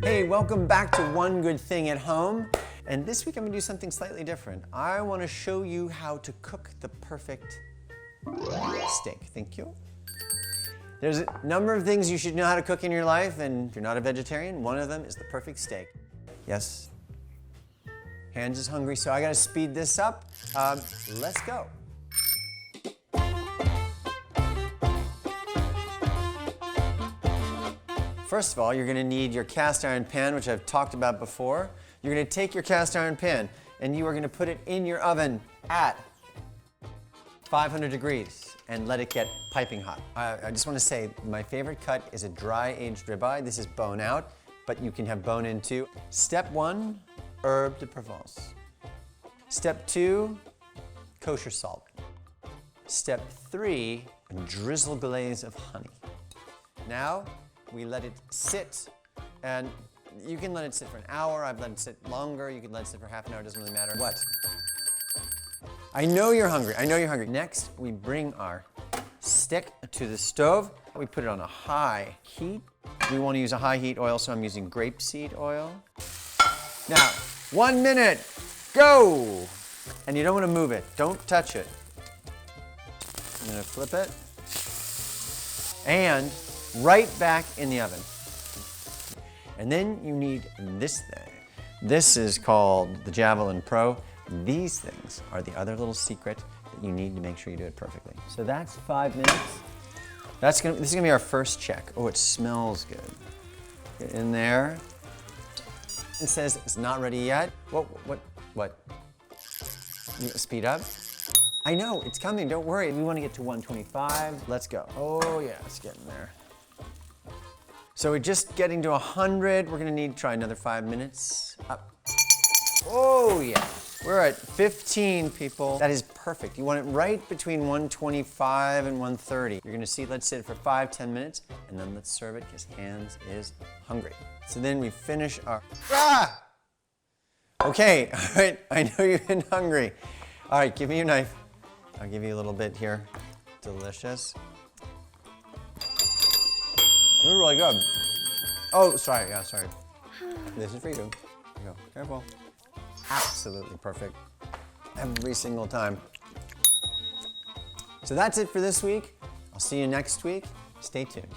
Hey, welcome back to One Good Thing at Home. And this week I'm gonna do something slightly different. I wanna show you how to cook the perfect steak. Thank you. There's a number of things you should know how to cook in your life, and if you're not a vegetarian, one of them is the perfect steak. Yes, Hans is hungry, so I gotta speed this up. Let's go. First of all, you're gonna need your cast iron pan, which I've talked about before. You're gonna take your cast iron pan and you are gonna put it in your oven at 500 degrees and let it get piping hot. I just wanna say, my favorite cut is a dry aged ribeye. This is bone out, but you can have bone in too. Step 1, herb de Provence. Step 2, kosher salt. Step 3, a drizzle glaze of honey. Now, we let it sit, and you can let it sit for an hour. I've let it sit longer. You can let it sit for half an hour, doesn't really matter. What? I know you're hungry. I know you're hungry. Next, we bring our stick to the stove. We put it on a high heat. We want to use a high heat oil, so I'm using grapeseed oil. Now, 1 minute, go! And you don't want to move it. Don't touch it. I'm gonna flip it. And right back in the oven. And then you need this thing. This is called the Javelin Pro. These things are the other little secret that you need to make sure you do it perfectly. So that's 5 minutes. This is gonna be our first check. Oh, it smells good. Get in there. It says it's not ready yet. What? You speed up? I know, it's coming, don't worry. We wanna get to 125. Let's go. Oh yeah, it's getting there. So we're just getting to 100. We're gonna need to try another 5 minutes. Up. Oh yeah, we're at 15, people. That is perfect. You want it right between 125 and 130. You're gonna see, let's sit for 5-10 minutes, and then let's serve it, because Hans is hungry. So then we finish our, Okay, all right, I know you've been hungry. All right, give me your knife. I'll give you a little bit here. Delicious. They're really good. Oh, sorry, yeah, sorry. This is for you. Here you go, careful. Absolutely perfect. Every single time. So that's it for this week. I'll see you next week. Stay tuned.